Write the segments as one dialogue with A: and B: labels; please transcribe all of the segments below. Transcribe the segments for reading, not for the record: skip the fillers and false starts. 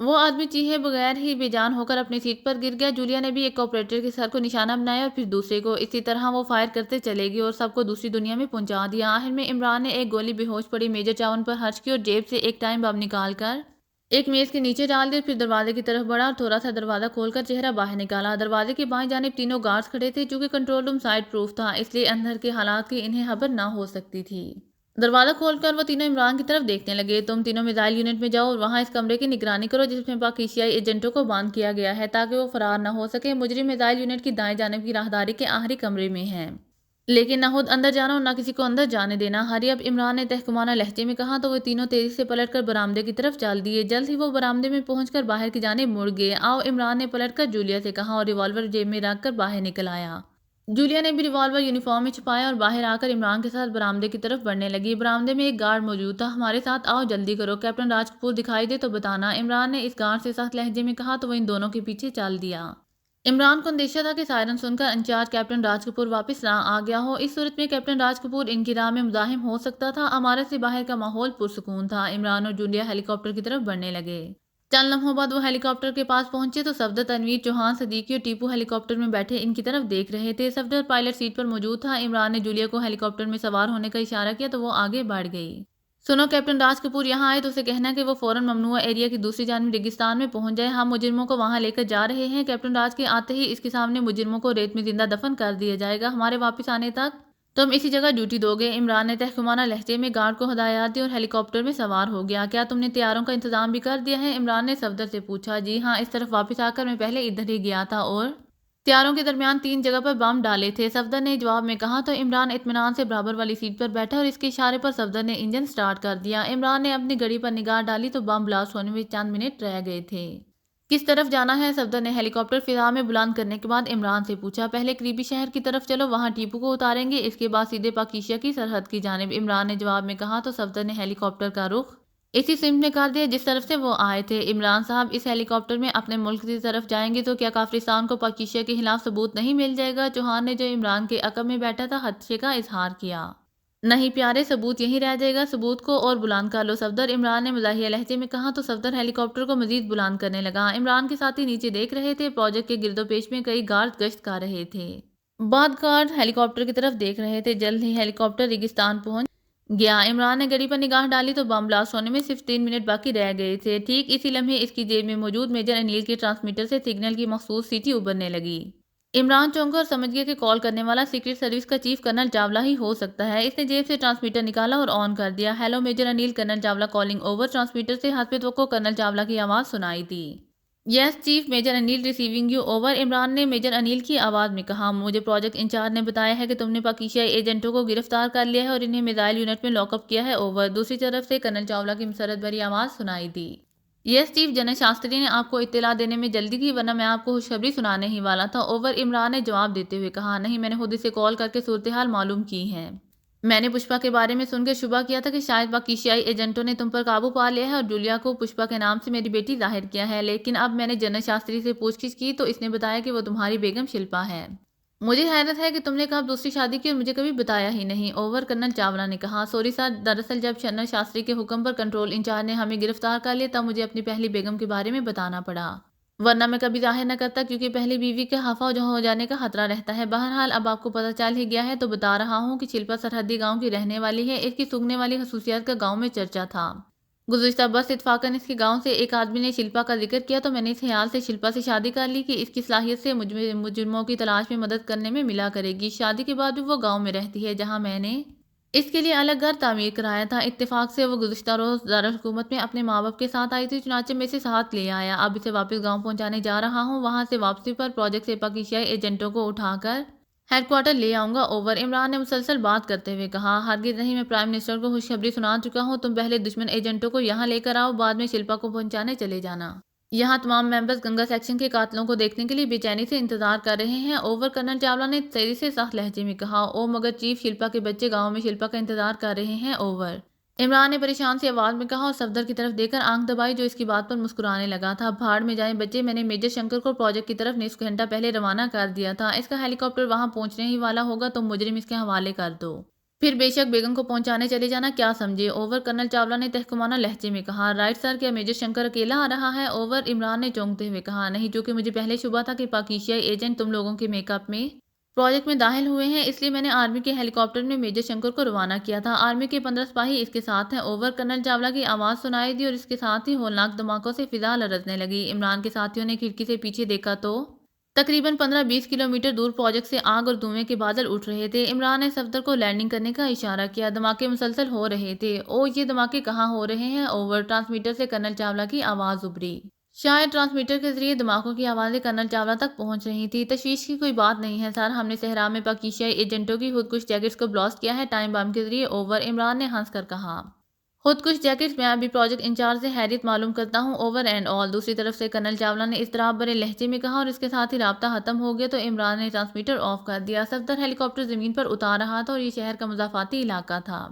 A: وہ آدمی چیخے بغیر ہی بے جان ہو کر اپنی سیٹ پر گر گیا۔ جولیا نے بھی ایک آپریٹر کے سر کو نشانہ بنایا اور پھر دوسرے کو۔ اسی طرح وہ فائر کرتے چلے گی اور سب کو دوسری دنیا میں پہنچا دیا۔ آخر میں عمران نے ایک گولی بے ہوش پڑی میجر چاون پر خرچ کی اور جیب سے ایک ٹائم بم نکال کر ایک میز کے نیچے ڈال دی اور پھر دروازے کی طرف بڑھا اور تھوڑا سا دروازہ کھول کر چہرہ باہر نکالا۔ دروازے کے بائیں جانب تینوں گارڈز کھڑے تھے۔ چونکہ کنٹرول روم سائیڈ پروف تھا اس لیے اندر کے حالات کی انہیں خبر نہ ہو سکتی تھی۔ دروازہ کھول کر وہ تینوں عمران کی طرف دیکھنے لگے۔ تم تینوں میزائل یونٹ میں جاؤ اور وہاں اس کمرے کی نگرانی کرو جس میں پاکیزیائی ایجنٹوں کو باندھ کیا گیا ہے تاکہ وہ فرار نہ ہو سکے۔ مجرم میزائل یونٹ کی دائیں جانب کی راہداری کے آخری کمرے میں ہیں، لیکن نہ خود اندر جانا اور نہ کسی کو اندر جانے دینا۔ ہری اب، عمران نے تحکمانہ لہجے میں کہا تو وہ تینوں تیزی سے پلٹ کر برآمدے کی طرف چل دیے۔ جلد ہی وہ برآمدے میں پہنچ کر باہر کی جانب مڑ گئے۔ آؤ، عمران نے پلٹ کر جولیا سے کہا اور ریوالور جیب میں رکھ کر باہر نکل آیا۔ جولیا نے بھی ریوالور یونیفارم میں چھپایا اور باہر آ کر عمران کے ساتھ برآمدے کی طرف بڑھنے لگی۔ برآمدے میں ایک گارڈ موجود تھا۔ ہمارے ساتھ آؤ، جلدی کرو، کیپٹن راج کپور دکھائی دے تو بتانا، عمران نے اس گارڈ سے سخت لہجے میں کہا تو وہ ان دونوں کے پیچھے چل دیا۔ عمران کو اندیشہ تھا کہ سائرن سن کر انچارج کیپٹن راج کپور واپس نہ آ گیا ہو۔ اس صورت میں کیپٹن راج کپور ان کی راہ میں مزاحم ہو سکتا تھا۔ عمارت سے باہر کا ماحول پرسکون تھا۔ عمران اور جولیا ہیلی کاپٹر کی طرف بڑھنے لگے۔ چند لمحوں بعد وہ ہیلی کاپٹر کے پاس پہنچے تو صفدر، تنویر، چوہان، صدیقی اور ٹیپو ہیلی کاپٹر میں بیٹھے ان کی طرف دیکھ رہے تھے۔ صفدر پائلٹ سیٹ پر موجود تھا۔ عمران نے جولیا کو ہیلی کاپٹر میں سوار ہونے کا اشارہ کیا تو وہ آگے بڑھ گئی۔ سنو، کیپٹن راج کپور یہاں آئے تو اسے کہنا کہ وہ فوراً ممنوعہ ایریا کی دوسری جانب ریگستان میں پہنچ جائے۔ ہم مجرموں کو وہاں لے کر جا رہے ہیں۔ کیپٹن راج کے آتے ہی اس کے سامنے مجرموں کو ریت میں زندہ دفن کر دیا جائے گا۔ ہمارے واپس آنے تک تم اسی جگہ ڈیوٹی دو گے۔ عمران نے تحکمانہ لہجے میں گارڈ کو ہدایات دی اور ہیلی کاپٹر میں سوار ہو گیا۔ کیا تم نے طیاروں کا انتظام بھی کر دیا ہے؟ عمران نے صفدر سے پوچھا۔ جی ہاں، اس طرف واپس آ کر میں پہلے ادھر ہی گیا تھا اور طیاروں کے درمیان 3 جگہ پر بم ڈالے تھے، صفدر نے جواب میں کہا تو عمران اطمینان سے برابر والی سیٹ پر بیٹھا اور اس کے اشارے پر صفدر نے انجن سٹارٹ کر دیا۔ عمران نے اپنی گھڑی پر نگاہ ڈالی تو بم بلاسٹ ہونے میں چند منٹ رہ گئے تھے۔ کس طرف جانا ہے؟ صفدر نے ہیلی کاپٹر فضا میں بلند کرنے کے بعد عمران سے پوچھا۔ پہلے قریبی شہر کی طرف چلو، وہاں ٹیپو کو اتاریں گے، اس کے بعد سیدھے پاکیزیا کی سرحد کی جانب، عمران نے جواب میں کہا تو صفدر نے ہیلی کاپٹر کا رخ اسی سمت میں کر دیا جس طرف سے وہ آئے تھے۔ عمران صاحب، اس ہیلی کاپٹر میں اپنے ملک کی طرف جائیں گے تو کیا کافرستان کو پاکیزیا کے خلاف ثبوت نہیں مل جائے گا؟ چوہان نے، جو عمران کے عقب میں بیٹھا تھا، خدشے کا اظہار کیا۔ نہیں پیارے، ثبوت یہیں رہ جائے گا، ثبوت کو اور بلند کر لو صفدر، عمران نے مزاحیہ لہجے میں کہا تو صفدر ہیلی کاپٹر کو مزید بلند کرنے لگا۔ عمران کے ساتھی نیچے دیکھ رہے تھے۔ پروجیکٹ کے گرد و پیش میں کئی گارڈ گشت کر رہے تھے۔ بعد گارڈ ہیلی کاپٹر کی طرف دیکھ رہے تھے۔ جلد ہی ہیلی کاپٹر ریگستان پہنچ گیا۔ عمران نے گھڑی پر نگاہ ڈالی تو بم بلاسٹ ہونے میں صرف 3 منٹ باقی رہ گئے تھے۔ ٹھیک اسی لمحے اس کی جیب میں موجود میجر انیل کے ٹرانسمیٹر سے سگنل کی مخصوص سیٹی ابھرنے لگی۔ عمران چونکا اور سمجھ گیا کہ کال کرنے والا سیکرٹ سروس کا چیف کرنل چاولہ ہی ہو سکتا ہے۔ اس نے جیب سے ٹرانسمیٹر نکالا اور آن کر دیا۔ Hello major Anil, colonel Chawla calling over. Transmitter سے حسب توقع کرنل چاولہ کی آواز سنائی دی۔ Yes chief, major Anil receiving you over, Imran نے میجر انیل کی آواز میں کہا۔ مجھے پروجیکٹ انچارج نے بتایا ہے کہ تم نے پاکیزیائی ایجنٹوں کو گرفتار کر لیا ہے اور انہیں میزائل یونٹ میں لاک اپ کیا ہے، اوور۔ دوسری طرف سے کرنل چاولہ کی مسرت بھری آواز سنائی دی۔ یس چیف، جنرل شاستری نے آپ کو اطلاع دینے میں جلدی کی ورنہ میں آپ کو خوشخبری سنانے ہی والا تھا، اوور، عمران نے جواب دیتے ہوئے کہا۔ نہیں، میں نے خود اسے کال کر کے صورتحال معلوم کی ہے۔ میں نے پشپا کے بارے میں سن کے شبہ کیا تھا کہ شاید پاکیزیائی ایجنٹوں نے تم پر قابو پا لیا ہے اور جولیا کو پشپا کے نام سے میری بیٹی ظاہر کیا ہے، لیکن اب میں نے جنرل شاستری سے پوچھ گچھ کی تو اس نے بتایا کہ وہ تمہاری بیگم شلپا ہے۔ مجھے حیرت ہے کہ تم نے کب دوسری شادی کی اور مجھے کبھی بتایا ہی نہیں، اوور، کرنل چاولہ نے کہا۔ سوری سر، دراصل جب جنرل شاستری کے حکم پر کنٹرول انچارج نے ہمیں گرفتار کر لیا تب مجھے اپنی پہلی بیگم کے بارے میں بتانا پڑا، ورنہ میں کبھی ظاہر نہ کرتا کیونکہ پہلی بیوی کے خفا ہو جانے کا خطرہ رہتا ہے۔ بہرحال اب آپ کو پتہ چل ہی گیا ہے تو بتا رہا ہوں کہ شلپا سرحدی گاؤں کی رہنے والی ہے۔ اس کی سونگھنے والی خصوصیات کا گاؤں میں چرچا تھا۔ گزشتہ برس اتفاقاً اس کے گاؤں سے ایک آدمی نے شلپا کا ذکر کیا تو میں نے اس خیال سے شلپا سے شادی کر لی کہ اس کی صلاحیت سے مجرموں کی تلاش میں مدد کرنے میں ملا کرے گی۔ شادی کے بعد بھی وہ گاؤں میں رہتی ہے جہاں میں نے اس کے لیے الگ گھر تعمیر کرایا تھا۔ اتفاق سے وہ گزشتہ روز دارالحکومت میں اپنے ماں باپ کے ساتھ آئی تھی، چنانچہ میں اسے ساتھ لے آیا۔ اب اسے واپس گاؤں پہنچانے جا رہا ہوں، وہاں سے واپسی پر پروجیکٹ سے پاکیزیائی ایجنٹوں کو اٹھا کر ہیڈ کوارٹر لے آؤں گا، اوور، عمران نے مسلسل بات کرتے ہوئے کہا۔ ہرگز نہیں، میں پرائم منسٹر کو خوشخبری سنا چکا ہوں، تم پہلے دشمن ایجنٹوں کو یہاں لے کر آؤ، بعد میں شلپا کو پہنچانے چلے جانا۔ یہاں تمام ممبرز گنگا سیکشن کے قاتلوں کو دیکھنے کے لیے بے چینی سے انتظار کر رہے ہیں، اوور، کرنل چاولہ نے تیزی سے سخت لہجے میں کہا۔ او مگر چیف، شلپا کے بچے گاؤں میں شلپا کا انتظار کر رہے ہیں، اوور، عمران نے پریشان سی آواز میں کہا اور صفدر کی طرف دیکھ کر آنکھ دبائی جو اس کی بات پر مسکرانے لگا تھا۔ بھاڑ میں جائیں بچے، میں نے میجر شنکر کو پروجیکٹ کی طرف نصف گھنٹہ پہلے روانہ کر دیا تھا، اس کا ہیلی کاپٹر وہاں پہنچنے ہی والا ہوگا، تم مجرم اس کے حوالے کر دو۔ پھر بے شک بیگم کو پہنچانے چلے جانا کیا سمجھے؟ اوور کرنل چاولہ نے تحکمانہ لہجے میں کہا۔ رائٹ سر، کیا میجر شنکر اکیلا آ رہا ہے؟ اوور عمران نے چونکتے ہوئے کہا۔ نہیں، چونکہ مجھے پہلے شبہ تھا کہ پاکیزیائی ایجنٹ تم لوگوں کے میک اپ میں پروجیکٹ میں داخل ہوئے ہیں، اس لیے میں نے آرمی کے ہیلی کاپٹر میں میجر شنکر کو روانہ کیا تھا۔ آرمی کے 15 سپاہی اس کے ساتھ ہیں۔ اوور کرنل چاولہ کی آواز سنائی دی اور اس کے ساتھ ہی ہولناک دھماکوں سے فضا لرزنے لگی۔ عمران کے ساتھیوں نے کھڑکی سے پیچھے دیکھا تو تقریباً 15-20 کلومیٹر دور پروجیکٹ سے آگ اور دھوئیں کے بادل اٹھ رہے تھے۔ عمران نے صفدر کو لینڈنگ کرنے کا اشارہ کیا۔ دھماکے مسلسل ہو رہے تھے۔ یہ دھماکے کہاں ہو رہے ہیں؟ اوور ٹرانسمیٹر سے کرنل چاولہ کی آواز ابھری۔ شاید ٹرانسمیٹر کے ذریعے دھماکوں کی آوازیں کرنل چاولہ تک پہنچ رہی تھی۔ تشویش کی کوئی بات نہیں ہے سر، ہم نے صحرا میں پاکیزیائی ایجنٹوں کی خودکش جیکٹس کو بلاسٹ کیا ہے ٹائم بم کے ذریعے۔ اوور عمران نے ہنس کر کہا۔ خودکش جیکٹس؟ میں ابھی پروجیکٹ انچارج سے حیریت معلوم کرتا ہوں۔ اوور اینڈ آل۔ دوسری طرف سے کرنل چاولہ نے اضطراب بھرے لہجے میں کہا اور اس کے ساتھ ہی رابطہ ختم ہو گیا تو عمران نے ٹرانسمیٹر آف کر دیا۔ صفدر ہیلی کاپٹر زمین پر اتار رہا تھا اور یہ شہر کا مضافاتی علاقہ تھا۔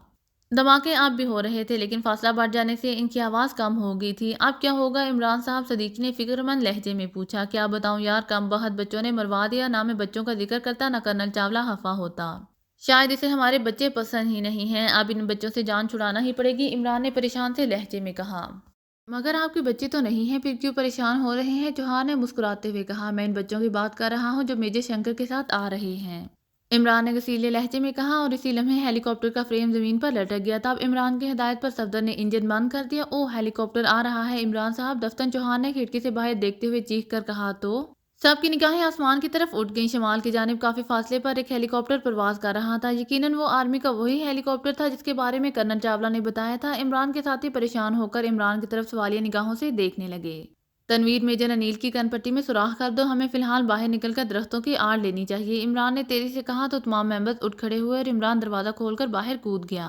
A: دھماکے اب بھی ہو رہے تھے لیکن فاصلہ بڑھ جانے سے ان کی آواز کم ہو گئی تھی۔ اب کیا ہوگا عمران صاحب؟ صدیقی نے فکر مند لہجے میں پوچھا۔ کیا بتاؤں یار، کم بخت بچوں نے مروا دیا۔ نہ میں بچوں کا ذکر کرتا نہ کرنل چاولہ خفا ہوتا۔ شاید اسے ہمارے بچے پسند ہی نہیں ہیں، اب ان بچوں سے جان چھڑانا ہی پڑے گی، عمران نے پریشان سے لہجے میں کہا۔ مگر آپ کے بچے تو نہیں ہیں، پھر کیوں پریشان ہو رہے ہیں؟ چوہان نے مسکراتے ہوئے کہا۔ میں ان بچوں کی بات کر رہا ہوں جو میجر شنکر کے ساتھ آ رہے ہیں، عمران نے غصیلے لہجے میں کہا اور اسی لمحے ہیلی کاپٹر کا فریم زمین پر لٹک گیا۔ تب عمران کی ہدایت پر صفدر نے انجن بند کر دیا۔ ہیلی کاپٹر آ رہا ہے عمران صاحب، دفتن چوہان نے کھڑکی سے باہر دیکھتے ہوئے چیخ کر کہا تو سب کی نگاہیں آسمان کی طرف اٹھ گئیں۔ شمال کی جانب کافی فاصلے پر ایک ہیلی کاپٹر پرواز کر رہا تھا۔ یقیناً وہ آرمی کا وہی ہیلی کاپٹر تھا جس کے بارے میں کرنل چاولہ نے بتایا تھا۔ عمران کے ساتھی پریشان ہو کر عمران کی طرف سوالیہ نگاہوں سے دیکھنے لگے۔ تنویر، میجر انیل کی کن پٹی میں سوراخ کر دو، ہمیں فی الحال باہر نکل کر درختوں کی آڑ لینی چاہیے، عمران نے تیزی سے کہا تو تمام ممبرز اٹھ کھڑے ہوئے اور عمران دروازہ کھول کر باہر کود گیا۔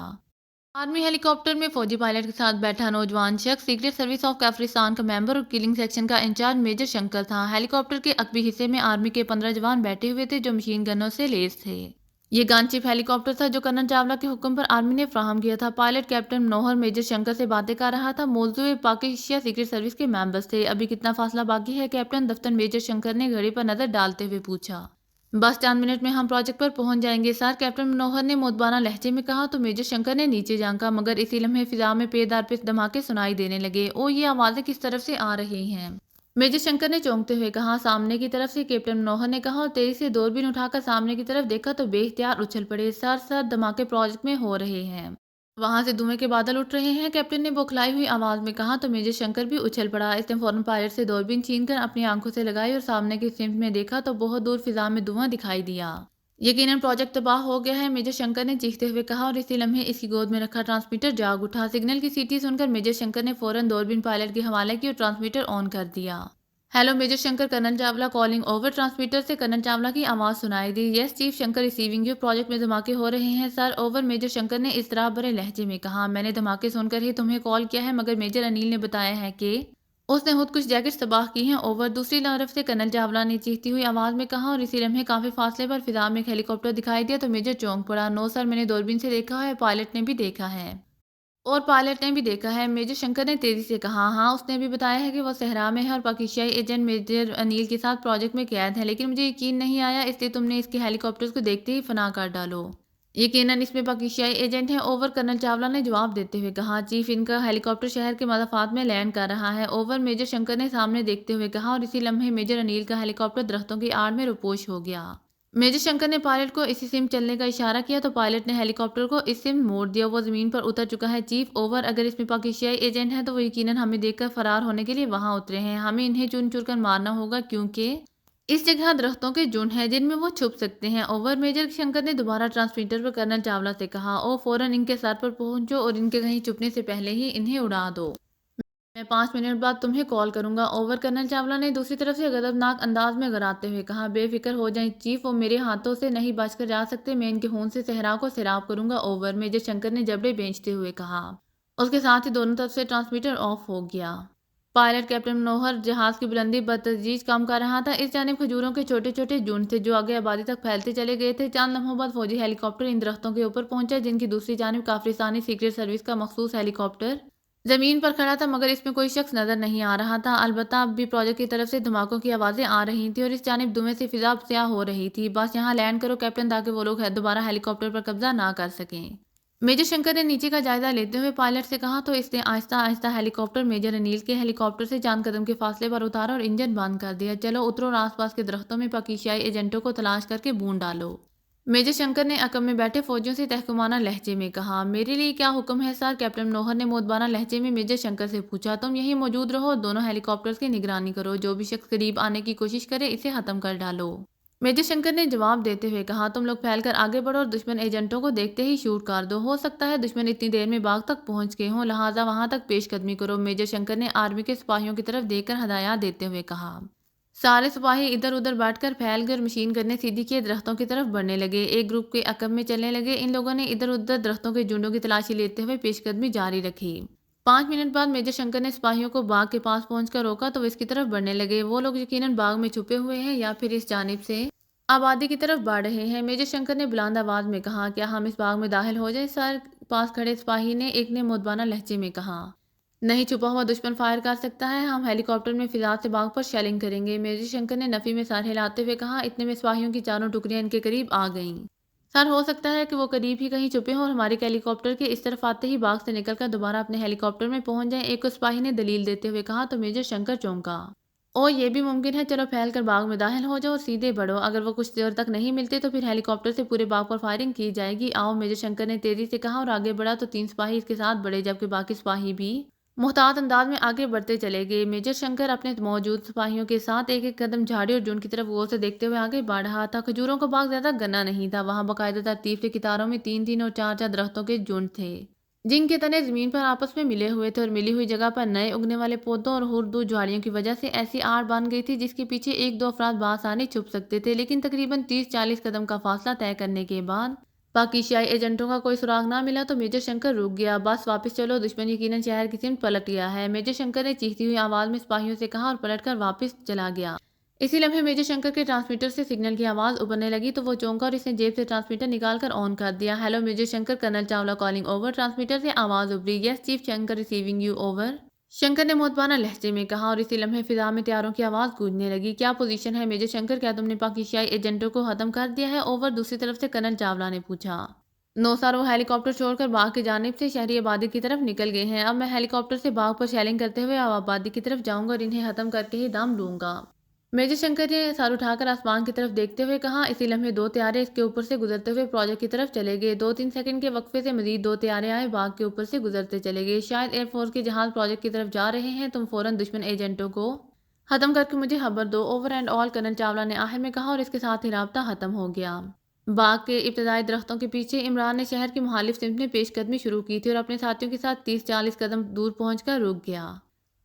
A: آرمی ہیلی کاپٹر میں فوجی پائلٹ کے ساتھ بیٹھا نوجوان شخص سیکریٹ سروس آف کافرستان کا ممبر اور کلنگ سیکشن کا انچارج میجر شنکر تھا۔ ہیلی کاپٹر کے عقبی حصے میں آرمی کے 15 جوان بیٹھے ہوئے تھے جو مشین گنوں سے لیس تھے۔ یہ گن چپ ہیلی کاپٹر تھا جو کرنل چاولہ کے حکم پر آرمی نے فراہم کیا تھا۔ Pilot captain Manohar major Shankar سے باتیں کر رہا تھا۔ موضوع پاکیزیا سیکریٹ سروس کے ممبرز تھے۔ ابھی کتنا فاصلہ باقی ہے کیپٹن؟ دفتن میجر شنکر نے گھڑی پر نظر ڈالتے ہوئے پوچھا۔ بس چند منٹ میں ہم پروجیکٹ پر پہنچ جائیں گے سر، کیپٹن منوہر نے مؤدبانہ لہجے میں کہا تو میجر شنکر نے نیچے جھانکا مگر اسی لمحے فضا میں پے در پہ دھماکے سنائی دینے لگے۔ یہ آوازیں کس طرف سے آ رہی ہیں؟ میجر شنکر نے چونکتے ہوئے کہا۔ سامنے کی طرف سے، کیپٹن منوہر نے کہا اور تیزی سے دوربین اٹھا کر سامنے کی طرف دیکھا تو بے اختیار اچھل پڑے۔ سر دھماکے پروجیکٹ میں ہو رہے ہیں، وہاں سے دھوئیں کے بادل اٹھ رہے ہیں، کیپٹن نے بوکھلائی ہوئی آواز میں کہا تو میجر شنکر بھی اچھل پڑا۔ اس نے فوراً پائلٹ سے دوربین چھین کر اپنی آنکھوں سے لگائی اور سامنے کی سمت میں دیکھا تو بہت دور فضا میں دھواں دکھائی دیا۔ یقیناً پروجیکٹ تباہ ہو گیا ہے، میجر شنکر نے چیختے ہوئے کہا اور اسی لمحے اس کی گود میں رکھا ٹرانسمیٹر جاگ اٹھا۔ سگنل کی سیٹی سن کر میجر شنکر نے فوراً دوربین پائلٹ کے حوالے کی اور ٹرانسمیٹر آن کر دیا۔ Hello major Shankar, colonel Chawla calling over. Transmitter سے کرنل چاولہ کی آواز سنائی دی۔ Yes chief Shankar receiving you, project میں دھماکے ہو رہے ہیں سر، اوور میجر شنکر نے اضطراب بھرے لہجے میں کہا۔ میں نے دھماکے سن کر ہی تمہیں کال کیا ہے مگر میجر انیل نے بتایا ہے کہ اس نے خودکش جیکٹس تباہ کی ہیں، اوور۔ دوسری طرف سے کرنل چاولہ نے چیختی ہوئی آواز میں کہا اور اسی لمحے کافی فاصلے پر فضا میں ایک ہیلی کاپٹر دکھائی دیا تو میجر چونک پڑا۔ نو سر، میں نے دوربین سے دیکھا ہے، پائلٹ نے بھی دیکھا ہے اور پائلٹ نے بھی دیکھا ہے، میجر شنکر نے تیزی سے کہا۔ ہاں، اس نے بھی بتایا ہے کہ وہ صحرا میں ہے اور پاکیزیائی ایجنٹ میجر انیل کے ساتھ پروجیکٹ میں قید ہے، لیکن مجھے یقین نہیں آیا، اس لیے تم نے اس کے ہیلی کاپٹرز کو دیکھتے ہی فنا کر ڈالو۔ یقیناً اس میں پاکیزیائی ایجنٹ ہیں، اوور، کرنل چاولہ نے جواب دیتے ہوئے کہا۔ چیف، ان کا ہیلی کاپٹر شہر کے مضافات میں لینڈ کر رہا ہے، اوور، میجر شنکر نے سامنے دیکھتے ہوئے کہا اور اسی لمحے میجر انیل کا ہیلی کاپٹر درختوں کی آڑ میں روپوش ہو گیا۔ میجر شنکر نے پائلٹ کو اسی سمت چلنے کا اشارہ کیا تو پائلٹ نے ہیلی کاپٹر کو اس سمت موڑ دیا۔ وہ زمین پر اتر چکا ہے چیف، اوور۔ اگر اس میں پاکیزیائی ایجنٹ ہیں تو وہ یقیناً ہمیں دیکھ کر فرار ہونے کے لیے وہاں اترے ہیں، ہمیں انہیں چن چن کر مارنا ہوگا کیونکہ اس جگہ درختوں کے جھنڈ ہیں جن میں وہ چھپ سکتے ہیں، اوور۔ میجر شنکر نے دوبارہ ٹرانسمیٹر پر کرنل چاولہ سے کہا۔ فوراً ان کے سر پر پہنچو اور ان کے کہیں چھپنے سے پہلے ہی انہیں اڑا دو، میں 5 منٹ بعد تمہیں کال کروں گا، اوور۔ کرنل چاولہ نے دوسری طرف سے غضبناک انداز میں غراتے ہوئے کہا۔ بے فکر ہو جائیں چیف، وہ میرے ہاتھوں سے نہیں بچ کر جا سکتے، میں ان کے خون سے صحرا کو سیراب کروں گا، اوور۔ میجر شنکر نے جبڑے بھینچتے ہوئے کہا۔ اس کے ساتھ ہی دونوں طرف سے ٹرانسمیٹر آف ہو گیا۔ پائلٹ کیپٹن منوہر جہاز کی بلندی بتدریج کم کر رہا تھا۔ اس جانب کھجوروں کے چھوٹے چھوٹے جھنڈ تھے جو آگے آبادی تک پھیلتے چلے گئے تھے۔ چند لمحوں بعد فوجی ہیلی کاپٹر ان درختوں کے اوپر پہنچا جن کی دوسری جانب کافرستانی سیکریٹ سروس کا مخصوص ہیلی کاپٹر زمین پر کھڑا تھا مگر اس میں کوئی شخص نظر نہیں آ رہا تھا، البتہ اب بھی پروجیکٹ کی طرف سے دھماکوں کی آوازیں آ رہی تھیں اور اس جانب دھوئیں سے فضا سیاہ ہو رہی تھی۔ بس یہاں لینڈ کرو کیپٹن، تاکہ وہ لوگ دوبارہ ہیلی کاپٹر پر قبضہ نہ کر سکیں۔ میجر شنکر نے نیچے کا جائزہ لیتے ہوئے پائلٹ سے کہا تو اس نے آہستہ آہستہ ہیلی کاپٹر میجر انیل کے ہیلی کاپٹر سے چاند قدم کے فاصلے پر اتارا اور انجن بند کر دیا۔ چلو اترو اور آس پاس کے درختوں میں پاکیزیائی ایجنٹوں کو تلاش کر کے بھون ڈالو۔ میجر شنکر نے عقب میں بیٹھے فوجیوں سے تحکمانہ لہجے میں کہا۔ میرے لیے کیا حکم ہے سر؟ کیپٹن منوہر نے مودبانہ لہجے میں میجر شنکر سے پوچھا۔ تم یہیں موجود رہو اور دونوں ہیلی کاپٹرز کی نگرانی کرو، جو بھی شخص قریب آنے کی کوشش کرے اسے ختم کر ڈالو۔ میجر شنکر نے جواب دیتے ہوئے کہا، تم لوگ پھیل کر آگے بڑھو اور دشمن ایجنٹوں کو دیکھتے ہی شوٹ کر دو۔ ہو سکتا ہے دشمن اتنی دیر میں باغ تک پہنچ گئے ہوں، لہٰذا وہاں تک پیش قدمی کرو۔ میجر شنکر نے آرمی کے سپاہیوں کی طرف دیکھ کر ہدایات دیتے ہوئے کہا۔ سارے سپاہی ادھر ادھر بیٹھ کر پھیل گئے اور مشین گنیں سیدھی کیے درختوں کی طرف بڑھنے لگے، ایک گروپ کے عقب میں چلنے لگے۔ ان لوگوں نے ادھر ادھر درختوں کے جھنڈوں کی تلاشی لیتے ہوئے پیش قدمی جاری رکھی۔ 5 منٹ بعد میجر شنکر نے سپاہیوں کو باغ کے پاس پہنچ کر روکا تو وہ اس کی طرف بڑھنے لگے۔ وہ لوگ یقیناً باغ میں چھپے ہوئے ہیں یا پھر اس جانب سے آبادی کی طرف بڑھ رہے ہیں۔ میجر شنکر نے بلند آواز میں کہا، کیا ہم اس باغ میں داخل ہو جائیں سر؟ پاس کھڑے سپاہی نے ایک نے مودبانہ لہجے میں کہا۔ نہیں، چھپا ہوا دشمن فائر کر سکتا ہے، ہم ہیلی کاپٹر میں فضا سے باغ پر شیلنگ کریں گے۔ میجر شنکر نے نفی میں سر ہلاتے ہوئے کہا۔ اتنے میں سپاہیوں کی چاروں ٹکڑیاں ان کے قریب آ گئیں۔ سر، ہو سکتا ہے کہ وہ قریب ہی کہیں چھپے ہوں اور ہمارے ہیلی کاپٹر کے اس طرف آتے ہی باغ سے نکل کر دوبارہ اپنے ہیلی کاپٹر میں پہنچ جائیں، ایک کو سپاہی نے دلیل دیتے ہوئے کہا تو میجر شنکر چونکا۔ او، یہ بھی ممکن ہے، چلو پھیل کر باغ میں داخل ہو جاؤ اور سیدھے بڑھو، اگر وہ کچھ دیر تک نہیں ملتے تو پھر ہیلی کاپٹر سے پورے باغ پر فائرنگ کی جائے گی۔ آؤ، میجر شنکر نے تیزی سے کہا اور آگے بڑھا تو 3 سپاہی اس کے ساتھ بڑھے، جبکہ باقی سپاہی بھی محتاط انداز میں آگے بڑھتے چلے گئے۔ میجر شنکر اپنے موجود سپاہیوں کے ساتھ ایک ایک قدم جھاڑی اور جھنڈ کی طرف غور سے دیکھتے ہوئے آگے بڑھ رہا تھا۔ کھجوروں کا باغ زیادہ گنا نہیں تھا، وہاں باقاعدہ ترتیب سے قطاروں میں 3 اور 4 درختوں کے جھنڈ تھے، جن کے تنے زمین پر آپس میں ملے ہوئے تھے اور ملی ہوئی جگہ پر نئے اگنے والے پودوں اور ہردو جھاڑیوں کی وجہ سے ایسی آڑ بن گئی تھی جس کے پیچھے 1-2 افراد بآسانی چھپ سکتے تھے، لیکن تقریباً 30-40 قدم کا فاصلہ طے کرنے کے بعد پاکیزائی ایجنٹوں کا کوئی سراغ نہ ملا تو میجر شنکر رک گیا۔ بس واپس چلو، دشمن یقیناً شہر کی سمت پلٹ گیا ہے، میجر شنکر نے چیختی ہوئی آواز میں سپاہیوں سے کہا اور پلٹ کر واپس چلا گیا۔ اسی لمحے میجر شنکر کے ٹرانسمیٹر سے سگنل کی آواز ابھرنے لگی تو وہ چونکا اور اس نے جیب سے ٹرانسمیٹر نکال کر آن کر دیا۔ Hello major Shankar, colonel Chawla calling over. Transmitter سے آواز ابھری۔ Yes chief Shankar receiving you over. Shankar نے مودبانہ لہجے میں کہا اور اسی لمحے فضا میں طیاروں کی آواز گونجنے لگی۔ کیا پوزیشن ہے میجر شنکر؟ کیا تم نے پاکیزائی ایجنٹوں کو ختم کر دیا ہے؟ اوور۔ دوسری طرف سے کرنل چاولہ نے پوچھا۔ نو سر، وہ ہیلی کاپٹر چھوڑ کر باغ کی جانب سے شہری آبادی کی طرف نکل گئے ہیں۔ اب میں ہیلی کاپٹر سے باغ پر شیلنگ کرتے ہوئے آبادی کی طرف جاؤں گا اور انہیں ختم کر کے ہی دم لوں گا۔ میجر شنکر نے سر اٹھا کر آسمان کی طرف دیکھتے ہوئے کہا۔ اسی لمحے 2 طیارے اس کے اوپر سے گزرتے ہوئے پروجیکٹ کی طرف چلے گئے۔ 2-3 سیکنڈ کے وقفے سے مزید 2 طیارے آئے، باغ کے اوپر سے گزرتے چلے گئے۔ شاید ایئر فورس کے جہاز پروجیکٹ کی طرف جا رہے ہیں، تم فوراً دشمن ایجنٹوں کو ختم کر کے مجھے خبر دو۔ Over and all, colonel Chawla نے آخر میں کہا اور اس کے ساتھ ہی رابطہ ختم ہو گیا۔ باغ کے ابتدائی درختوں کے پیچھے عمران نے شہر کی مخالف سمت میں پیش قدمی شروع کی تھی اور اپنے ساتھیوں کے ساتھ 30-40 قدم دور پہنچ کر رک گیا۔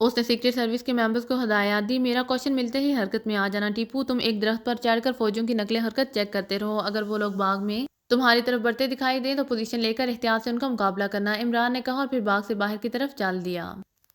A: اس نے سیکرٹ سروس کے ممبرز کو ہدایات دی، میرا کوشچن ملتے ہی حرکت میں آ جانا۔ ٹیپو، تم ایک درخت پر چڑھ کر فوجیوں کی نقل حرکت چیک کرتے رہو، اگر وہ لوگ باغ میں تمہاری طرف بڑھتے دکھائی دیں تو پوزیشن لے کر احتیاط سے ان کا مقابلہ کرنا، عمران نے کہا اور پھر باغ سے باہر کی طرف چل دیا۔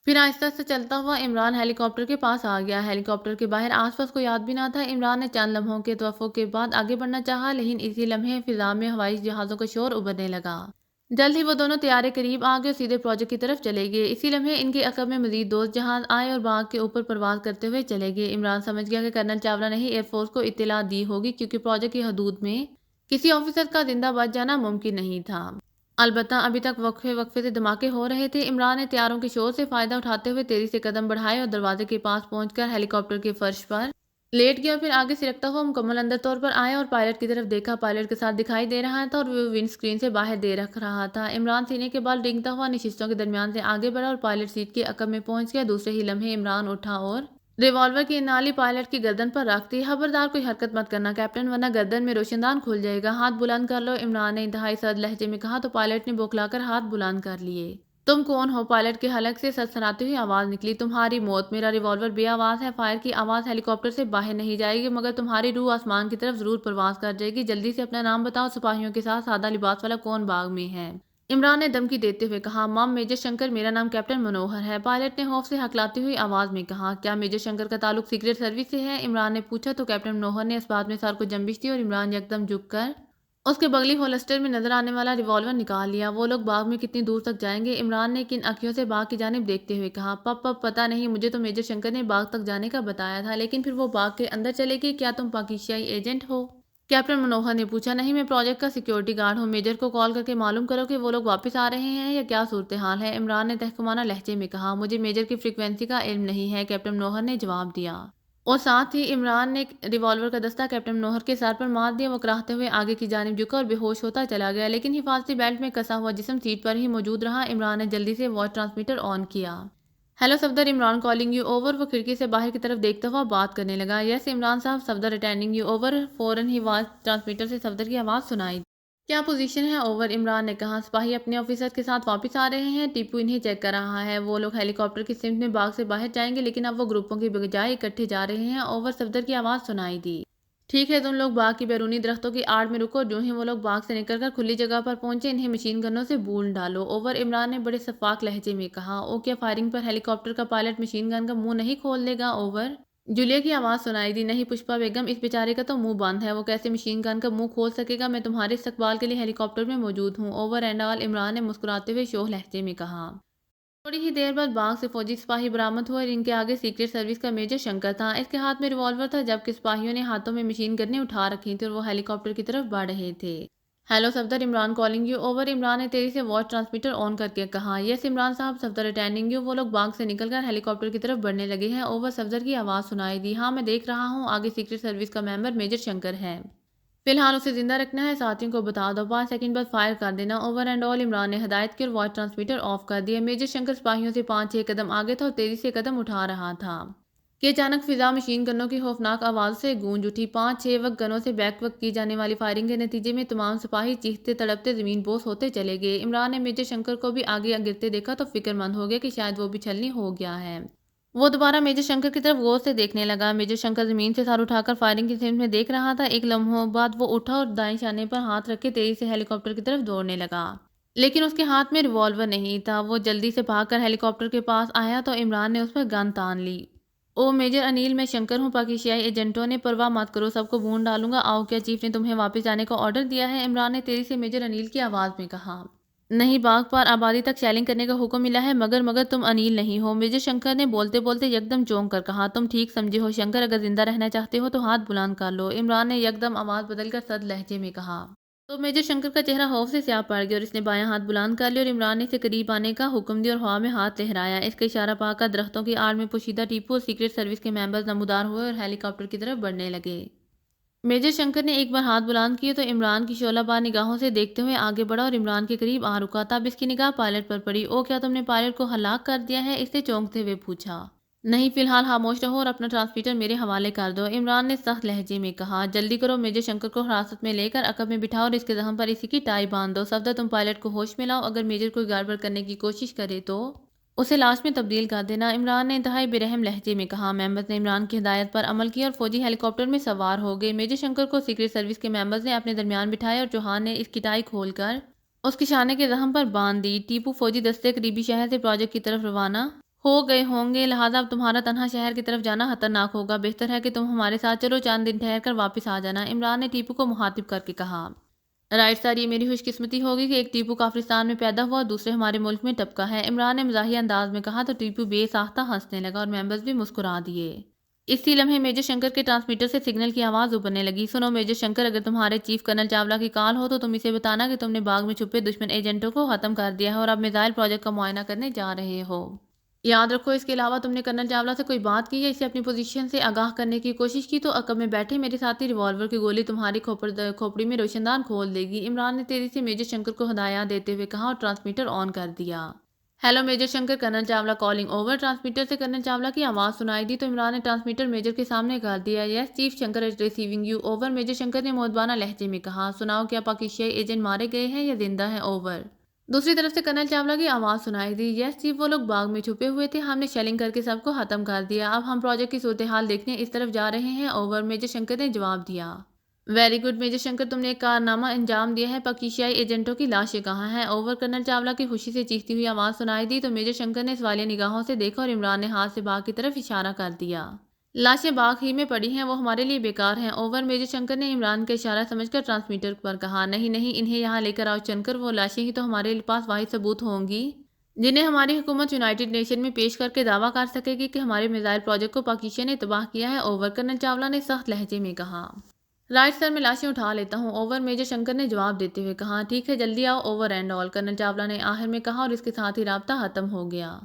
A: پھر آہستہ سے چلتا ہوا عمران ہیلی کاپٹر کے پاس آ گیا۔ ہیلی کاپٹر کے باہر آس پاس کوئی آدمی نہ تھا۔ عمران نے چند لمحوں کے توقف کے بعد آگے بڑھنا چاہا، لیکن اسی لمحے فضا میں ہوائی جہازوں کا شور ابھرنے لگا۔ جلد ہی وہ دونوں طیارے قریب آ گئے اور سیدھے پروجیکٹ کی طرف چلے گئے۔ اسی لمحے ان کے عقب میں مزید 2 جہاز آئے اور باغ کے اوپر پرواز کرتے ہوئے چلے گئے۔ عمران سمجھ گیا کہ کرنل چاولہ نے ہی ایئر فورس کو اطلاع دی ہوگی، کیونکہ پروجیکٹ کی حدود میں کسی آفیسر کا زندہ بچ جانا ممکن نہیں تھا۔ البتہ ابھی تک وقفے وقفے سے دھماکے ہو رہے تھے۔ عمران نے طیاروں کے شور سے فائدہ اٹھاتے ہوئے تیزی سے قدم بڑھائے اور دروازے کے پاس پہنچ کر ہیلی کاپٹر کے فرش پر لیٹ گیا اور پھر آگے سرکتا ہوا مکمل اندر طور پر آیا اور پائلٹ کی طرف دیکھا۔ پائلٹ کے ساتھ دکھائی دے رہا تھا اور وہ ونڈ اسکرین سے باہر دے رکھ رہا تھا۔ عمران سینے کے بال رینگتا ہوا نشستوں کے درمیان سے آگے بڑھا اور پائلٹ سیٹ کے عقب میں پہنچ گیا۔ دوسرے ہی لمحے عمران اٹھا اور ریوالور کی نالی پائلٹ کی گردن پر رکھ دی۔ خبردار کوئی حرکت مت کرنا کیپٹن، ورنہ گردن میں روشن دان کھل جائے گا۔ ہاتھ بلند کر لو، عمران نے انتہائی سرد لہجے میں کہا تو پائلٹ نے بوکھلا کر ہاتھ بلند کر لیے۔ تم کون ہو؟ پائلٹ کے حلق سے سنسناتی ہوئی آواز نکلی۔ تمہاری موت، میرا ریوالور بے آواز ہے، فائر کی آواز ہیلی کاپٹر سے باہر نہیں جائے گی، مگر تمہاری روح آسمان کی طرف ضرور پرواز کر جائے گی۔ جلدی سے اپنا نام بتاؤ، سپاہیوں کے ساتھ سادہ لباس والا کون باغ میں ہے؟ عمران نے دھمکی دیتے ہوئے کہا۔ مام، میجر شنکر، میرا نام کیپٹن منوہر ہے، پائلٹ نے خوف سے ہکلاتی ہوئی آواز میں کہا۔ کیا میجر شنکر کا تعلق سیکرٹ سروس سے ہے؟ عمران نے پوچھا تو کیپٹن منوہر نے اس بات میں سر کو جنبش دی اور عمران یکدم جھک کر اس کے بغلی ہولسٹر میں نظر آنے والا ریوالور نکال لیا۔ وہ لوگ باغ میں کتنی دور تک جائیں گے؟ عمران نے کن اکھیوں سے باغ کی جانب دیکھتے ہوئے کہا۔ پپ پتہ نہیں، مجھے تو میجر شنکر نے باغ تک جانے کا بتایا تھا، لیکن پھر وہ باغ کے اندر چلے گئے۔ کیا تم پاکیزائی ایجنٹ ہو؟ کیپٹن منوہر نے پوچھا۔ نہیں، میں پروجیکٹ کا سیکیورٹی گارڈ ہوں۔ میجر کو کال کر کے معلوم کرو کہ وہ لوگ واپس آ رہے ہیں یا کیا صورتحال ہے، عمران نے تحکمانہ لہجے میں کہا۔ مجھے میجر کی فریکوینسی کا علم نہیں ہے، کیپٹن منوہر نے جواب دیا۔ اور ساتھ ہی عمران نے ریوالور کا دستہ کیپٹن منوہر کے سر پر مار دیا۔ وہ کراہتے ہوئے آگے کی جانب جھکا اور بے ہوش ہوتا چلا گیا، لیکن حفاظتی بیلٹ میں کسا ہوا جسم سیٹ پر ہی موجود رہا۔ عمران نے جلدی سے وائس ٹرانسمیٹر آن کیا۔ Hello Safdar, Imran calling you over. وہ کھڑکی سے باہر کی طرف دیکھتا ہوا بات کرنے لگا۔ یس عمران صاحب، صفدر اٹینڈنگ یو اوور۔ فوراً ہی وائس ٹرانسمیٹر سے صفدر کی آواز سنائی۔ کیا پوزیشن ہے؟ اوور عمران نے کہا۔ سپاہی اپنے آفیسر کے ساتھ واپس آ رہے ہیں، ٹیپو انہیں چیک کر رہا ہے۔ وہ لوگ ہیلی کاپٹر کی سمت میں باغ سے باہر جائیں گے، لیکن اب وہ گروپوں کی بجائے اکٹھے جا رہے ہیں۔ اوور صفدر کی آواز سنائی دی۔ ٹھیک ہے، تم لوگ باغ کی بیرونی درختوں کی آڑ میں رکو۔ جو ہی وہ لوگ باغ سے نکل کر کھلی جگہ پر پہنچے، انہیں مشین گنوں سے بون ڈالو۔ اوور عمران نے بڑے شفاف لہجے میں کہا۔ او کیا فائرنگ پر ہیلی کاپٹر کا پائلٹ مشین گن کا منہ نہیں کھول دے گا؟ اوور جولیا کی آواز سنائی دی۔ نہیں پشپا بیگم، اس بیچارے کا تو منہ بند ہے، وہ کیسے مشین گن کا منہ کھول سکے گا؟ میں تمہارے استقبال کے لیے ہیلی کاپٹر میں موجود ہوں۔ اوور اینڈ آل عمران نے مسکراتے ہوئے شوخ لہجے میں کہا۔ تھوڑی ہی دیر بعد باغ سے فوجی سپاہی برآمد ہوئے اور ان کے آگے سیکریٹ سروس کا میجر شنکر تھا۔ اس کے ہاتھ میں ریوالور تھا، جبکہ سپاہیوں نے ہاتھوں میں مشین گنیں اٹھا رکھی تھیں اور وہ ہیلی کاپٹر کی طرف بڑھ رہے تھے۔ Hello Safdar, Imran calling you over. Imran نے تیزی سے وائس ٹرانسمیٹر آن کر کے کہا۔ یس عمران صاحب، صفدر اٹینڈنگ یو۔ وہ لوگ باغ سے نکل کر ہیلی کاپٹر کی طرف بڑھنے لگے ہیں۔ اوور صفدر کی آواز سنائی دی۔ ہاں میں دیکھ رہا ہوں، آگے سیکریٹ سروس کا ممبر میجر شنکر ہے۔ فی الحال اسے زندہ رکھنا ہے، ساتھیوں کو بتا دو 5 سیکنڈ بعد فائر کر دینا۔ اوور اینڈ آل عمران نے ہدایت کی اور وائس ٹرانسمیٹر آف کر دیا۔ میجر شنکر سپاہیوں سے 5-6 قدم آگے تھا اور تیزی سے قدم اٹھا رہا تھا کہ اچانک فضا مشین گنوں کی خوفناک آواز سے گونج اٹھی۔ 5-6 وقت گنوں سے بیک وقت کی جانے والی فائرنگ کے نتیجے میں تمام سپاہی چیختے تڑپتے زمین بوس ہوتے چلے گئے۔ عمران نے میجر شنکر کو بھی آگے گرتے دیکھا تو فکر مند ہو گیا کہ شاید وہ بھی چھلنی ہو گیا ہے۔ وہ دوبارہ میجر شنکر کی طرف غور سے دیکھنے لگا۔ میجر شنکر زمین سے سر اٹھا کر فائرنگ کی سمت میں دیکھ رہا تھا۔ ایک لمحوں بعد وہ اٹھا اور دائیں شانے پر ہاتھ رکھ کے تیزی سے ہیلی کاپٹر کی طرف دوڑنے لگا، لیکن اس کے ہاتھ میں ریوالور نہیں تھا۔ وہ جلدی سے بھاگ کر ہیلی کاپٹر کے پاس آیا تو عمران نے اس پر گن تان لی۔ او میجر انیل، میں شنکر ہوں، پاکیزائی ایجنٹوں نے پرواہ مت کرو، سب کو بھون ڈالوں گا۔ آؤ، کیا چیف نے تمہیں واپس جانے کا آرڈر دیا ہے؟ عمران نے تیزی سے میجر انیل کی آواز میں کہا۔ نہیں، باغ پار آبادی تک شیلنگ کرنے کا حکم ملا ہے، مگر تم انیل نہیں ہو، میجر شنکر نے بولتے بولتے یکدم چونک کر کہا۔ تم ٹھیک سمجھے ہو شنکر، اگر زندہ رہنا چاہتے ہو تو ہاتھ بلند کر لو، عمران نے یکدم آواز بدل کر سرد لہجے میں کہا۔ تو میجر شنکر کا چہرہ خوف سے سیاہ پڑ گیا اور اس نے بایاں ہاتھ بلند کر لیا اور عمران نے اسے قریب آنے کا حکم دیا اور ہوا میں ہاتھ لہرایا۔ اس کا اشارہ پا کر درختوں کی آڑ میں پوشیدہ ٹیپو اور سیکریٹ سروس کے ممبرز نمودار ہوئے اور ہیلی کاپٹر کی طرف بڑھنے لگے۔ میجر شنکر نے ایک بار ہاتھ بلند کیے تو عمران کی شعلہ بار نگاہوں سے دیکھتے ہوئے آگے بڑھا اور عمران کے قریب آ رکا۔ تب اس کی نگاہ پائلٹ پر پڑی۔ او کیا تم نے پائلٹ کو ہلاک کر دیا ہے؟ اس نے چونکتے ہوئے پوچھا۔ نہیں، فی الحال خاموش رہو اور اپنا ٹرانسمیٹر میرے حوالے کر دو، عمران نے سخت لہجے میں کہا۔ جلدی کرو، میجر شنکر کو حراست میں لے کر عقب میں بٹھاؤ اور اس کے زخم پر اسی کی ٹائی باندھ دو۔ صفدر، تم پائلٹ کو ہوش میں لاؤ، اگر میجر کوئی گڑبڑ کرنے کی کوشش کرے تو اسے لاش میں تبدیل کر دینا، عمران نے انتہائی بے رحم لہجے میں کہا۔ ممبرز نے عمران کی ہدایت پر عمل کیا اور فوجی ہیلی کاپٹر میں سوار ہو گئے۔ میجر شنکر کو سیکریٹ سروس کے ممبرز نے اپنے درمیان بٹھایا اور چوہان نے اس کی ٹائی کھول کر اس کے شانے کے زخم پر باندھ دی۔ ٹیپو فوجی دستے قریبی شہر سے پروجیکٹ کی طرف روانہ ہو گئے ہوں گے، لہٰذا اب تمہارا تنہا شہر کی طرف جانا خطرناک ہوگا، بہتر ہے کہ تم ہمارے ساتھ چلو، چند دن ٹھہر کر واپس آ جانا، عمران نے ٹیپو کو مخاطب کر کے کہا۔ رائٹ سر، یہ میری خوش قسمتی ہوگی کہ ایک ٹیپو کافرستان میں پیدا ہوا اور دوسرے ہمارے ملک میں ٹپکا ہے، عمران نے مزاحیہ انداز میں کہا تو ٹیپو بے ساختہ ہنسنے لگا اور ممبرز بھی مسکرا دیے۔ اسی لمحے میجر شنکر کے ٹرانسمیٹر سے سگنل کی آواز ابھرنے لگی۔ سنو میجر شنکر، اگر تمہارے چیف کرنل چاولہ کی کال ہو تو تم اسے بتانا کہ تم نے باغ میں چھپے دشمن ایجنٹوں کو ختم کر دیا ہے اور اب میزائل پروجیکٹ کا معائنہ کرنے جا رہے ہو۔ یاد رکھو، اس کے علاوہ تم نے کرنل چاولہ سے کوئی بات کی یا اسے اپنی پوزیشن سے آگاہ کرنے کی کوشش کی تو عقب میں بیٹھے میرے ساتھی ریوالور کی گولی تمہاری کھوپڑی میں روشن دان کھول دے گی، عمران نے تیزی سے میجر شنکر کو ہدایات دیتے ہوئے کہا اور ٹرانسمیٹر آن کر دیا۔ Hello major Shankar, colonel Chawla calling over. Transmitter سے کرنل چاولہ کی آواز سنائی دی تو عمران نے ٹرانسمیٹر میجر کے سامنے کر دیا۔ Yes chief Shankar is receiving you over, major Shankar نے مؤدبانہ لہجے میں کہا۔ سناؤ، کیا پاکیزائی ایجنٹ مارے گئے ہیں یا زندہ ہیں؟ اوور دوسری طرف سے کرنل چاولہ کی آواز سنائی دی۔ یس چیف، وہ لوگ باغ میں چھپے ہوئے تھے، ہم نے شیلنگ کر کے سب کو ختم کر دیا، اب ہم پروجیکٹ کی صورتحال دیکھنے اس طرف جا رہے ہیں، اوور میجر شنکر نے جواب دیا۔ ویری گڈ میجر شنکر، تم نے ایک کارنامہ انجام دیا ہے، پاکیزائی ایجنٹوں کی لاشیں کہاں ہیں؟ اوور کرنل چاولہ کی خوشی سے چیختی ہوئی آواز سنائی دی تو میجر شنکر نے سوالیہ نگاہوں سے دیکھا اور عمران نے ہاتھ سے باغ کی طرف اشارہ کر دیا۔ لاشیں باغ ہی میں پڑی ہیں، وہ ہمارے لیے بیکار ہیں۔ اوور۔ میجر شنکر نے عمران کا اشارہ سمجھ کر ٹرانسمیٹر پر کہا، نہیں نہیں، انہیں یہاں لے کر آؤ شنکر، وہ لاشیں ہی تو ہمارے پاس واحد ثبوت ہوں گی جنہیں ہماری حکومت یونائیٹڈ نیشن میں پیش کر کے دعویٰ کر سکے گی کہ ہمارے میزائل پروجیکٹ کو پاکستان نے تباہ کیا ہے۔ اوور۔ کرنل چاولہ نے سخت لہجے میں کہا۔ رائٹ سر، میں لاشیں اٹھا لیتا ہوں۔ اوور۔ میجر شنکر نے جواب دیتے ہوئے کہا، ٹھیک ہے جلدی آؤ۔ Over and all, colonel Chawla نے آخر میں کہا، اور اس کے ساتھ ہی رابطہ ختم ہو گیا۔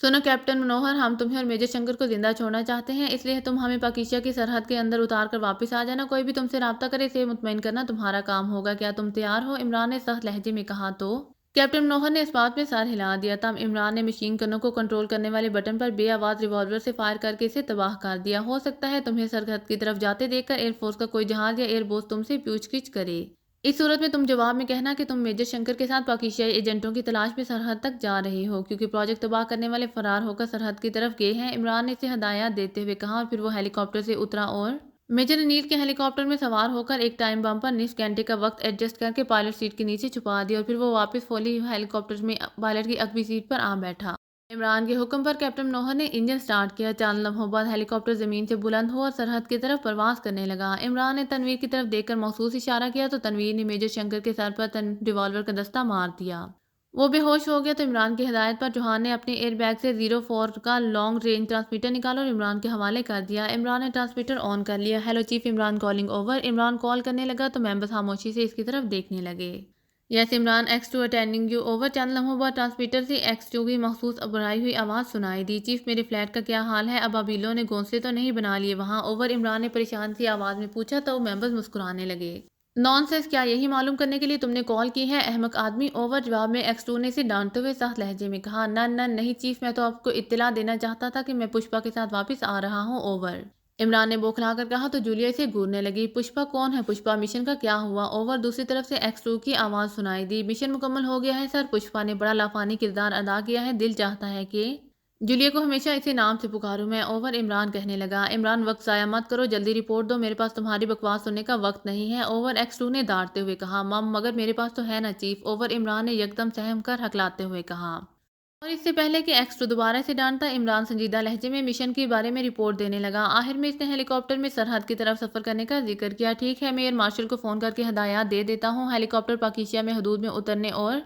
A: سنو کیپٹن منوہر، ہم تمہیں اور میجر شنکر کو زندہ چھوڑنا چاہتے ہیں، اس لیے تم ہمیں پاکستان کی سرحد کے اندر اتار کر واپس آ جانا۔ کوئی بھی تم سے رابطہ کرے اسے مطمئن کرنا تمہارا کام ہوگا۔ کیا تم تیار ہو؟ عمران نے سخت لہجے میں کہا۔ تو کیپٹن منوہر نے اس بات میں سر ہلا دیا۔ تب عمران نے مشین گنوں کو کنٹرول کرنے والے بٹن پر بے آواز ریوالور سے فائر کر کے اسے تباہ کر دیا۔ ہو سکتا ہے تمہیں سرحد کی طرف جاتے دیکھ کر ایئر فورس کا کوئی جہاز یا ایئر بوس تم سے پوچھ گچھ کرے۔ اس صورت میں تم جواب میں کہنا کہ تم میجر شنکر کے ساتھ پاکستانی ایجنٹوں کی تلاش میں سرحد تک جا رہے ہو، کیونکہ پروجیکٹ تباہ کرنے والے فرار ہو کر سرحد کی طرف گئے ہیں۔ عمران نے اسے ہدایات دیتے ہوئے کہا، اور پھر وہ ہیلی کاپٹر سے اترا اور میجر انیل کے ہیلی کاپٹر میں سوار ہو کر ایک ٹائم بم پر نصف گھنٹے کا وقت ایڈجسٹ کر کے پائلٹ سیٹ کے نیچے چھپا دیا، اور پھر وہ واپس فولی ہیلی کاپٹر میں پائلٹ کی عقبی سیٹ پر آ بیٹھا۔ عمران کے حکم پر کیپٹن منوہر نے انجن سٹارٹ کیا۔ چند لمحوں بعد ہیلی کاپٹر زمین سے بلند ہوا اور سرحد کی طرف پرواز کرنے لگا۔ عمران نے تنویر کی طرف دیکھ کر مخصوص اشارہ کیا تو تنویر نے میجر شنکر کے سر پر ریوالور کا دستہ مار دیا۔ وہ بے ہوش ہو گیا تو عمران کی ہدایت پر چوہان نے اپنے ایئر بیگ سے 04 کا لانگ رینج ٹرانسمیٹر نکالا اور عمران کے حوالے کر دیا۔ عمران نے ٹرانسمیٹر آن کر لیا۔ Hello chief Imran calling over. Imran call کرنے لگا تو ممبرز خاموشی سے اس کی طرف دیکھنے لگے۔ Yes Imran, X2 attending you over. چند لمحوں بعد ٹرانسمیٹر سے X2 کی مخصوص ابھرائی ہوئی آواز سنائی دی، چیف میرے فلیٹ کا کیا حال ہے؟ ابابیلوں نے گھونسلے تو نہیں بنا لیے وہاں؟ اوور۔ عمران نے پریشان سی آواز میں پوچھا تو ممبرز مسکرانے لگے۔ نان سینس، کیا یہی معلوم کرنے کے لیے تم نے کال کی ہے احمق آدمی؟ اوور۔ جواب میں X2 نے اسے ڈانٹتے ہوئے سخت لہجے میں کہا، نہیں چیف، میں تو آپ کو اطلاع دینا چاہتا تھا کہ میں پشپا کے ساتھ واپس آ رہا ہوں۔ اوور۔ عمران نے بوکھلا کر کہا تو جولیا اسے گھورنے لگی۔ پشپا کون ہے؟ پشپا مشن کا کیا ہوا؟ اوور۔ دوسری طرف سے X2 کی آواز سنائی دی، مشن مکمل ہو گیا ہے سر، پشپا نے بڑا لافانی کردار ادا کیا ہے، دل چاہتا ہے کہ جولیا کو ہمیشہ اسے نام سے پکاروں میں۔ اوور۔ عمران کہنے لگا، عمران وقت ضائع مت کرو، جلدی رپورٹ دو، میرے پاس تمہاری بکواس سننے کا وقت نہیں ہے۔ اوور۔ X2 نے ڈانٹتے ہوئے کہا، مگر میرے پاس تو ہے نا چیف۔ اوور۔ عمران نے یکدم سہم کر ہکلاتے ہوئے کہا۔ اور اس سے پہلے کہ X2 دوبارہ سے ڈانٹتا، عمران سنجیدہ لہجے میں مشن کے بارے میں رپورٹ دینے لگا۔ آخر میں اس نے ہیلی کاپٹر میں سرحد کی طرف سفر کرنے کا ذکر کیا۔ ٹھیک ہے، میں ایئر مارشل کو فون کر کے ہدایات دے دیتا ہوں، ہیلی کاپٹر پاکستان میں حدود میں اترنے اور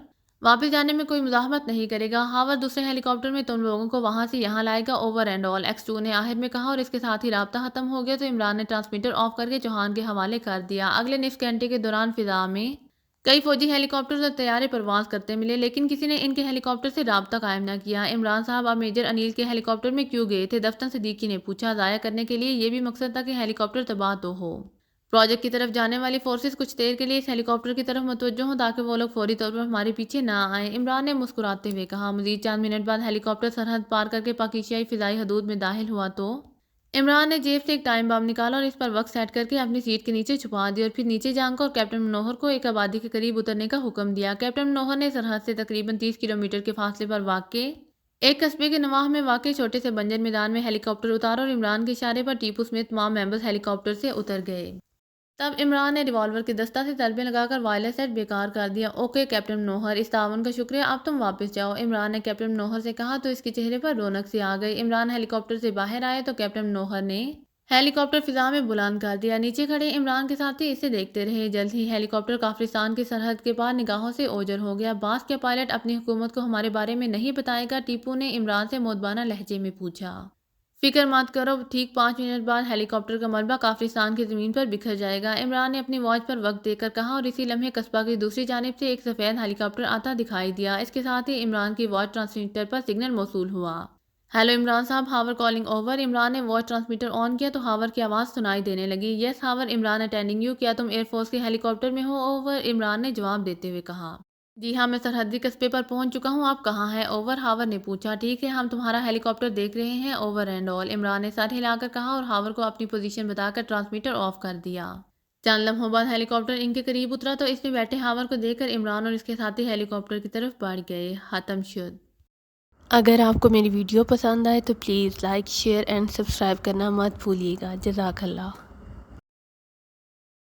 A: واپس جانے میں کوئی مزاحمت نہیں کرے گا۔ ہاورڈ دوسرے ہیلی کاپٹر میں تم لوگوں کو وہاں سے یہاں لائے گا۔ اوور اینڈ آل، X2 نے آخر میں کہا، اور اس کے ساتھ ہی رابطہ ختم ہو گیا تو عمران نے ٹرانسمیٹر آف کر کے چوہان کے حوالے کر دیا۔ اگلے نصف گھنٹے کے دوران فضا میں کئی فوجی ہیلی کاپٹرز اور طیارے پرواز کرتے ملے، لیکن کسی نے ان کے ہیلی کاپٹر سے رابطہ قائم نہ کیا۔ عمران صاحب، آپ میجر انیل کے ہیلی کاپٹر میں کیوں گئے تھے؟ دفتر صدیقی نے پوچھا۔ ضائع کرنے کے لیے، یہ بھی مقصد تھا کہ ہیلی کاپٹر تباہ تو ہو، پروجیکٹ کی طرف جانے والی فورسز کچھ دیر کے لیے اس ہیلی کاپٹر کی طرف متوجہ ہوں تاکہ وہ لوگ فوری طور پر ہمارے پیچھے نہ آئیں۔ عمران نے مسکراتے ہوئے کہا۔ مزید چند منٹ بعد ہیلی کاپٹر سرحد پار کر کے پاکستانی فضائی حدود میں داخل ہوا تو عمران نے جیب سے ایک ٹائم بم نکالا اور اس پر وقت سیٹ کر کے اپنی سیٹ کے نیچے چھپا دیا، اور پھر نیچے جھانک کر کیپٹن منوہر کو ایک آبادی کے قریب اترنے کا حکم دیا۔ کیپٹن منوہر نے سرحد سے تقریباً 30 کلومیٹر کے فاصلے پر واقع ایک قصبے کے نواح میں واقع چھوٹے سے بنجر میدان میں ہیلی کاپٹر اتارا، اور عمران کے اشارے پر ٹیپو سمیت تمام ممبرز ہیلی کاپٹر سے اتر گئے۔ تب عمران نے ریوالور کے دستہ سے ضربیں لگا کر وائرلیس سیٹ بیکار کر دیا۔ اوکے کیپٹن منوہر، اس تعاون کا شکریہ، اب تم واپس جاؤ، عمران نے کیپٹن منوہر سے کہا تو اس کے چہرے پر رونق سی آ گئی۔ عمران ہیلی کاپٹر سے باہر آئے تو کیپٹن منوہر نے ہیلی کاپٹر فضا میں بلند کر دیا۔ نیچے کھڑے عمران کے ساتھی اسے دیکھتے رہے۔ جلد ہی ہیلی کاپٹر کافرستان کی سرحد کے پار نگاہوں سے اوجھل ہو گیا۔ باس کیا پائلٹ اپنی حکومت کو ہمارے بارے میں نہیں بتائے گا؟ ٹیپو نے عمران سے مؤدبانہ لہجے میں پوچھا۔ فکر مت کرو، ٹھیک 5 منٹ بعد ہیلی کاپٹر کا ملبہ کافرستان کی زمین پر بکھر جائے گا، عمران نے اپنی واچ پر وقت دے کر کہا، اور اسی لمحے قصبہ کی دوسری جانب سے ایک سفید ہیلی کاپٹر آتا دکھائی دیا۔ اس کے ساتھ ہی عمران کی واچ ٹرانسمیٹر پر سگنل موصول ہوا۔ ہیلو عمران صاحب، ہاور کالنگ اوور۔ عمران نے واچ ٹرانسمیٹر آن کیا تو ہاور کی آواز سنائی دینے لگی، یس ہاور، عمران اٹینڈنگ یو، کیا تم ایئر فورس کے ہیلی کاپٹر میں ہو؟ اوور۔ عمران نے جواب دیتے ہوئے کہا، جی ہاں، میں سرحدی قصبے پر پہنچ چکا ہوں، آپ کہاں ہیں؟ اوور۔ ہاور نے پوچھا، ٹھیک ہے، ہم تمہارا ہیلی کاپٹر دیکھ رہے ہیں۔ اوور اینڈ آل، عمران نے سر ہلا کر کہا اور ہاور کو اپنی پوزیشن بتا کر ٹرانسمیٹر آف کر دیا۔ چند لمحوں بعد ہیلی کاپٹر ان کے قریب اترا تو اس میں بیٹھے ہاور کو دیکھ کر عمران اور اس کے ساتھی ہیلی کاپٹر کی طرف بڑھ گئے۔ ختم شد۔ اگر آپ کو میری ویڈیو پسند آئے تو please like, share and subscribe کرنا مت بھولیے گا۔ جزاک اللہ۔